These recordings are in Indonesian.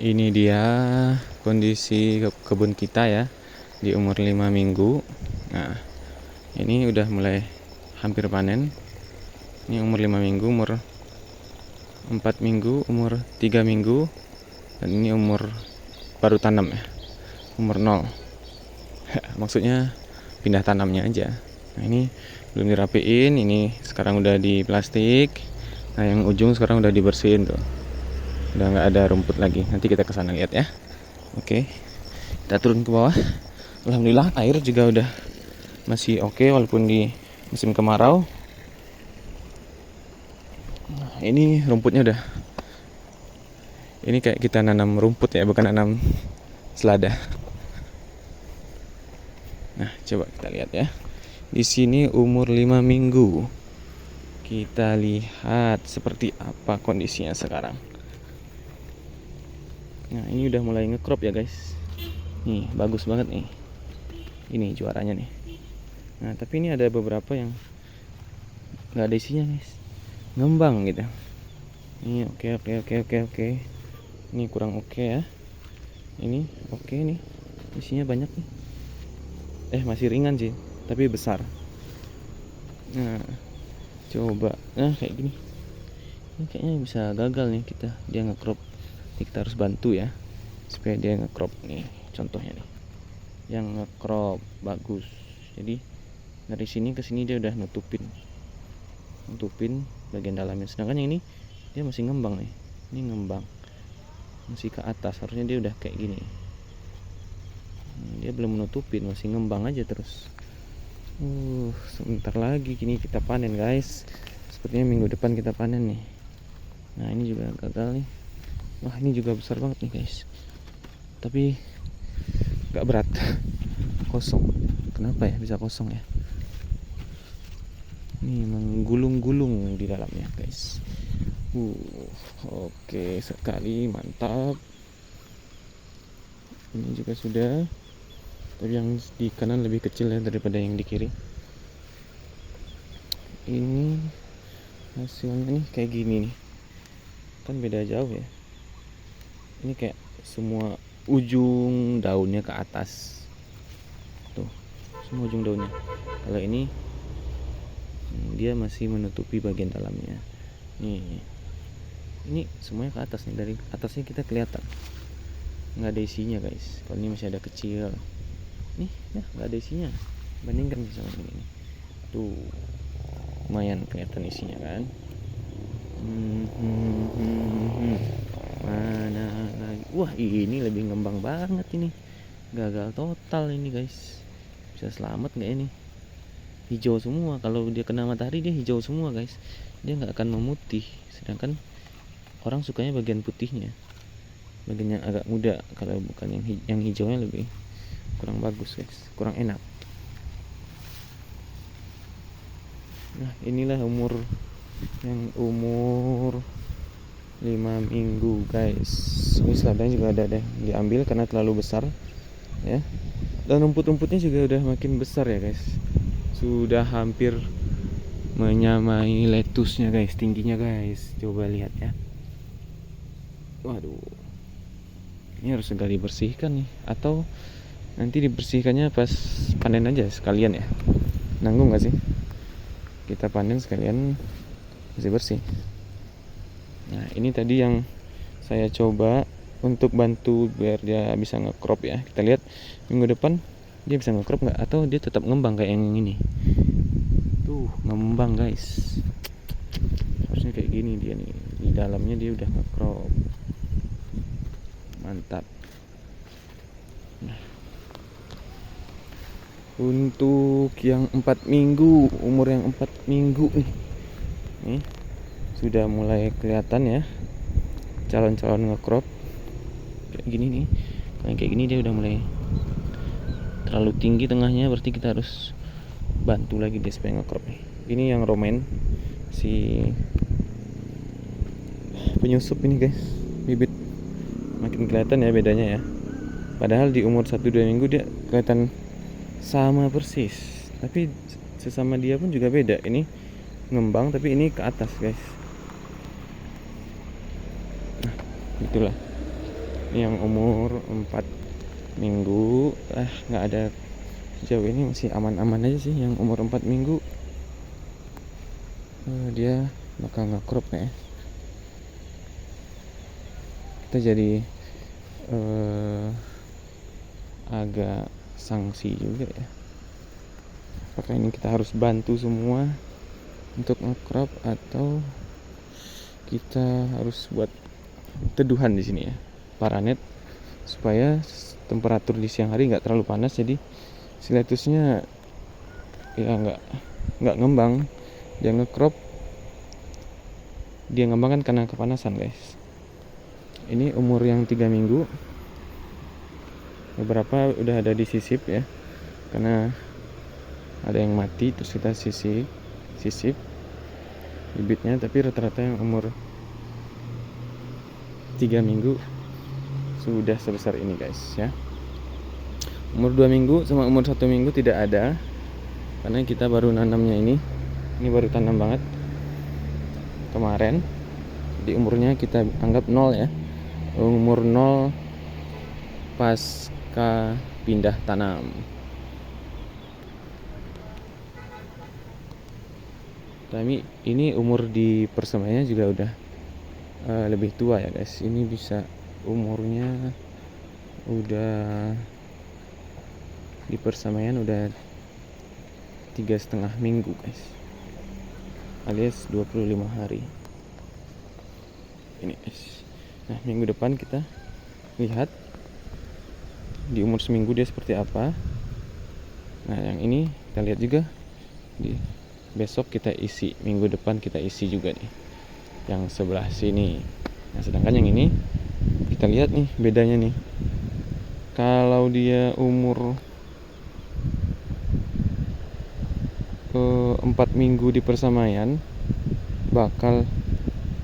Ini dia kondisi kebun kita ya di umur 5 minggu. Nah, ini udah mulai hampir panen. Ini umur 5 minggu, umur 4 minggu, umur 3 minggu, dan ini umur baru tanam ya, umur 0. Maksudnya pindah tanamnya aja. Nah, ini belum dirapiin, ini sekarang udah di plastik. Nah, yang ujung sekarang udah dibersihin tuh. Udah nggak ada rumput lagi. Nanti kita kesana lihat ya. Oke, kita turun ke bawah. Alhamdulillah air juga udah masih oke walaupun di musim kemarau. Nah, ini rumputnya udah. Ini kayak kita nanam rumput ya, bukan nanam selada. Nah, coba kita lihat ya. Di sini umur 5 minggu. Kita lihat seperti apa kondisinya sekarang. Nah, ini udah mulai ngekrop ya guys. Nih, bagus banget nih. Ini juaranya nih. Nah, tapi ini ada beberapa yang nggak ada isinya guys. Ngembang gitu. Ini oke. Ini kurang oke ya. Ini oke nih. Isinya banyak nih. Masih ringan sih, tapi besar. Nah, coba. Nah, kayak gini. Ini kayaknya bisa gagal nih kita. Dia nge-crop. Ini kita harus bantu ya supaya dia nge-crop nih. Contohnya nih. Yang nge-crop bagus. Jadi dari sini ke sini dia udah nutupin bagian dalamnya. Sedangkan yang ini dia masih ngembang nih. Ini ngembang. Masih ke atas. Harusnya dia udah kayak gini. Dia belum menutupin, masih ngembang aja terus. Sebentar lagi kini kita panen guys. Sepertinya minggu depan kita panen nih. Nah, ini juga gagal nih. Wah, ini juga besar banget nih guys. Tapi gak berat. Kosong. Kenapa ya bisa kosong ya? Ini menggulung-gulung di dalamnya guys. Oke sekali, mantap. Ini juga sudah. Tapi yang di kanan lebih kecil ya daripada yang di kiri. Ini hasilnya nih kayak gini nih. Kan beda jauh ya. Ini kayak semua ujung daunnya ke atas. Tuh, semua ujung daunnya. Kalau ini dia masih menutupi bagian dalamnya. Ini semuanya ke atas nih. Dari atasnya kita kelihatan nggak ada isinya guys. Kalau ini masih ada kecil. Nih, ya nggak ada isinya. Bandingkan sama ini. Tuh, lumayan kelihatan isinya kan. Mana lagi? Wah, ini lebih ngembang banget ini. Gagal total ini guys. Bisa selamat nggak ini? Hijau semua. Kalau dia kena matahari dia hijau semua guys. Dia nggak akan memutih. Sedangkan orang sukanya bagian putihnya, bagian yang agak muda. Kalau bukan yang hijaunya lebih kurang bagus guys, kurang enak. Nah, inilah umur 5 minggu guys. Ini seladanya juga ada deh diambil karena terlalu besar ya. Dan rumput-rumputnya juga udah makin besar ya guys. Sudah hampir menyamai lettuce-nya guys, tingginya guys. Coba lihat ya. Waduh. Ini harus segera dibersihkan nih, atau nanti dibersihkannya pas panen aja sekalian ya. Nanggung gak sih? Kita panen sekalian bersih. Nah, ini tadi yang saya coba untuk bantu biar dia bisa nge-crop ya. Kita lihat minggu depan dia bisa nge-crop gak, atau dia tetap ngembang kayak yang ini. Tuh, ngembang guys. Harusnya kayak gini dia nih. Di dalamnya dia udah nge-crop. Mantap. Nah, untuk yang 4 minggu, umur yang 4 minggu nih sudah mulai kelihatan ya calon-calon nge-crop kayak gini nih. Kayak gini dia udah mulai terlalu tinggi tengahnya, berarti kita harus bantu lagi dia supaya nge-crop nih. Ini yang romaine, si penyusup ini guys, bibit. Makin kelihatan ya bedanya ya. Padahal di umur 1-2 minggu dia kelihatan sama persis, tapi sesama dia pun juga beda. Ini ngembang tapi ini ke atas guys. Nah, itulah Ini yang umur 4 minggu. Nggak ada, sejauh ini masih aman-aman aja sih. Yang umur 4 minggu dia bakal nge-crop ya. Kita jadi agak sanksi juga ya. Apakah ini kita harus bantu semua untuk nge-crop atau kita harus buat teduhan di sini ya, paranet, supaya temperatur di siang hari nggak terlalu panas, jadi si lettuce-nya ya nggak ngembang. Dia nge-crop, dia ngembang kan karena kepanasan guys. Ini umur yang 3 minggu, beberapa udah ada disisip ya, karena ada yang mati terus kita sisip bibitnya. Tapi rata-rata yang umur 3 minggu sudah sebesar ini guys ya. Umur 2 minggu sama umur 1 minggu tidak ada, karena kita baru nanamnya ini baru tanam banget kemarin. Jadi umurnya kita anggap 0 ya, umur 0 pasca pindah tanam. Tapi ini umur di persemaiannya juga udah lebih tua ya guys. Ini bisa umurnya udah di persemaian udah 3,5 minggu guys, alias 25 hari ini guys. Nah, minggu depan kita lihat di umur seminggu dia seperti apa. Nah, yang ini kita lihat juga di besok kita isi, minggu depan kita isi juga nih yang sebelah sini. Nah, sedangkan yang ini kita lihat nih bedanya nih. Kalau dia umur 4 minggu di persamaian bakal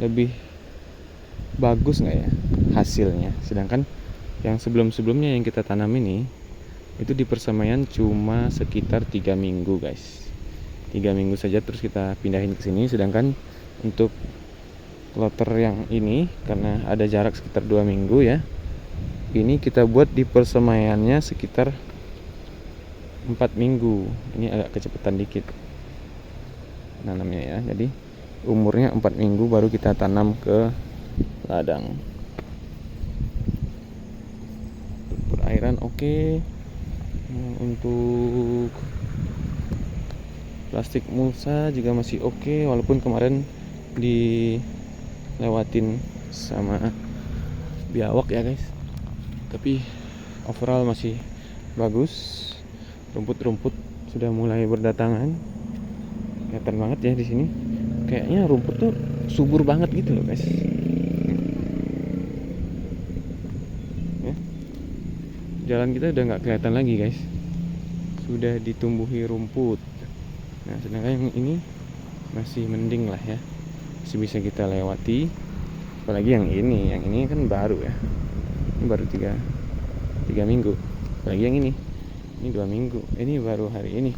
lebih bagus nggak ya hasilnya. Sedangkan yang sebelumnya yang kita tanam ini itu di persamaian cuma sekitar 3 minggu guys. 3 minggu saja terus kita pindahin ke sini. Sedangkan untuk kloter yang ini karena ada jarak sekitar 2 minggu ya, ini kita buat di persemaiannya sekitar 4 minggu. Ini agak kecepatan dikit nanamnya ya. Jadi umurnya 4 minggu baru kita tanam ke ladang. Perairan oke. Untuk plastik mulsa juga masih oke, walaupun kemarin dilewatin sama biawak ya guys. Tapi overall masih bagus. Rumput-rumput sudah mulai berdatangan. Kelihatan banget ya di sini. Kayaknya rumput tuh subur banget gitu loh guys. Ya. Jalan kita udah nggak kelihatan lagi guys. Sudah ditumbuhi rumput. Nah, sedangkan yang ini masih mending lah ya, masih bisa kita lewati. Apalagi yang ini kan baru ya, ini baru 3 minggu. Apalagi yang ini 2 minggu. Ini baru hari ini,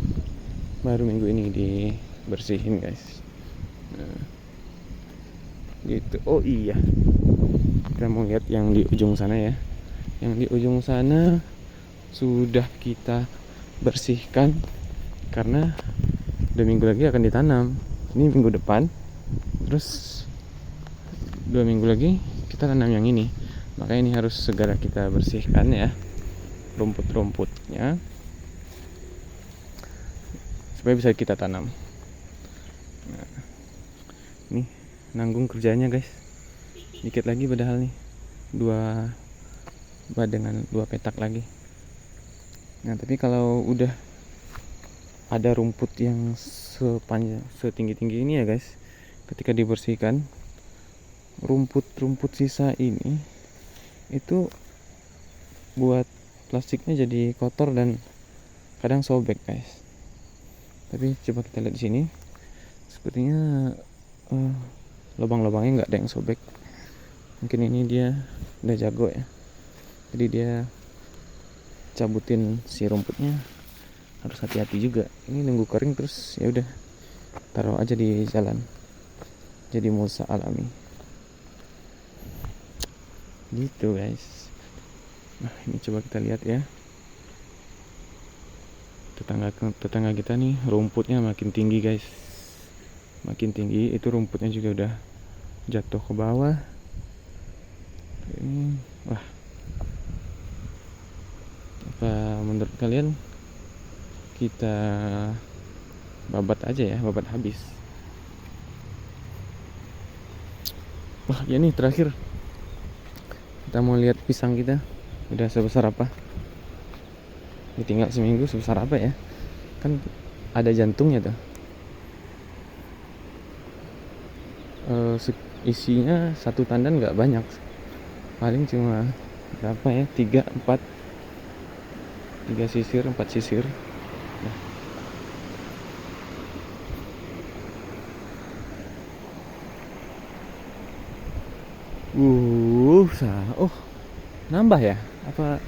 baru minggu ini dibersihin guys. Nah, gitu. Oh iya, kita mau lihat yang di ujung sana ya. Yang di ujung sana sudah kita bersihkan karena 2 minggu lagi akan ditanam. Ini minggu depan, terus 2 minggu lagi kita tanam yang ini. Maka ini harus segera kita bersihkan ya, rumput-rumputnya, supaya bisa kita tanam. Nah, ini nanggung kerjanya guys. Dikit lagi padahal nih 2 dengan 2 petak lagi. Nah, tapi kalau udah ada rumput yang setinggi-tinggi ini ya guys, ketika dibersihkan, rumput-rumput sisa ini itu buat plastiknya jadi kotor dan kadang sobek guys. Tapi coba kita lihat di sini, sepertinya lubang-lubangnya nggak ada yang sobek. Mungkin ini dia udah jago ya, jadi dia cabutin si rumputnya harus hati-hati juga. Ini nunggu kering terus ya udah taruh aja di jalan, jadi mulsa alami gitu guys. Nah, ini coba kita lihat ya. Tetangga kita nih rumputnya makin tinggi guys, makin tinggi. Itu rumputnya juga udah jatuh ke bawah. Ini wah, apa menurut kalian kita babat aja ya, babat habis? Wah ya nih terakhir kita mau lihat pisang kita udah sebesar apa. Ini tinggal seminggu sebesar apa ya, kan ada jantungnya tuh. Isinya satu tandan nggak banyak, paling cuma berapa ya, 3 sisir 4 sisir. Nah, oh nambah ya, apa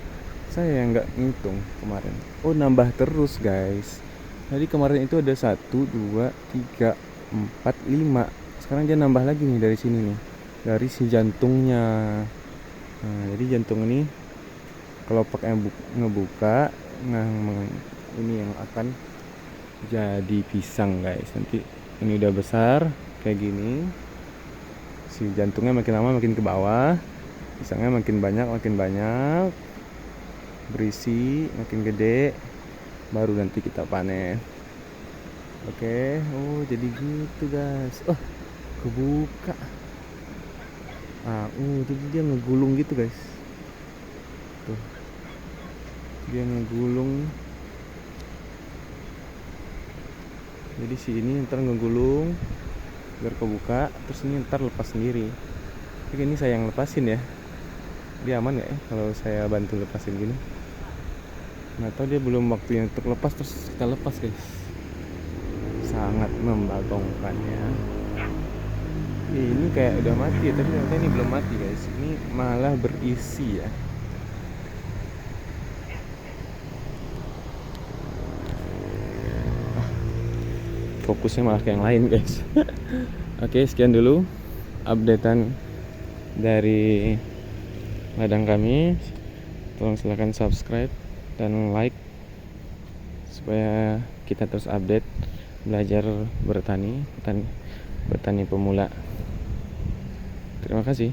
saya yang nggak ngitung kemarin? Oh nambah terus guys. Jadi kemarin itu ada 1 2 3 4 5, sekarang dia nambah lagi nih dari sini nih, dari si jantungnya. Nah jadi jantung ini kelopaknya ngebuka. Nah ini yang akan jadi pisang guys. Nanti ini udah besar kayak gini, si jantungnya makin lama makin ke bawah, pisangnya makin banyak berisi, makin gede, baru nanti kita panen. Oke. Oh jadi gitu guys. Oh kebuka. Jadi dia ngegulung gitu guys. Tuh, dia ngegulung. Jadi si ini ntar ngegulung biar kebuka, terus ini ntar lepas sendiri. Tapi ini saya yang lepasin ya. Dia aman gak ya kalau saya bantu lepasin gini? Nggak tahu, dia belum waktunya untuk lepas, terus kita lepas guys. Sangat membagongkan ya. Ini kayak udah mati ya, tapi ternyata ini belum mati guys. Ini malah berisi ya. Fokusnya malah ke yang lain guys. Oke, sekian dulu updatean dari ladang kami. Tolong silahkan subscribe dan like supaya kita terus update belajar bertani pemula. Terima kasih.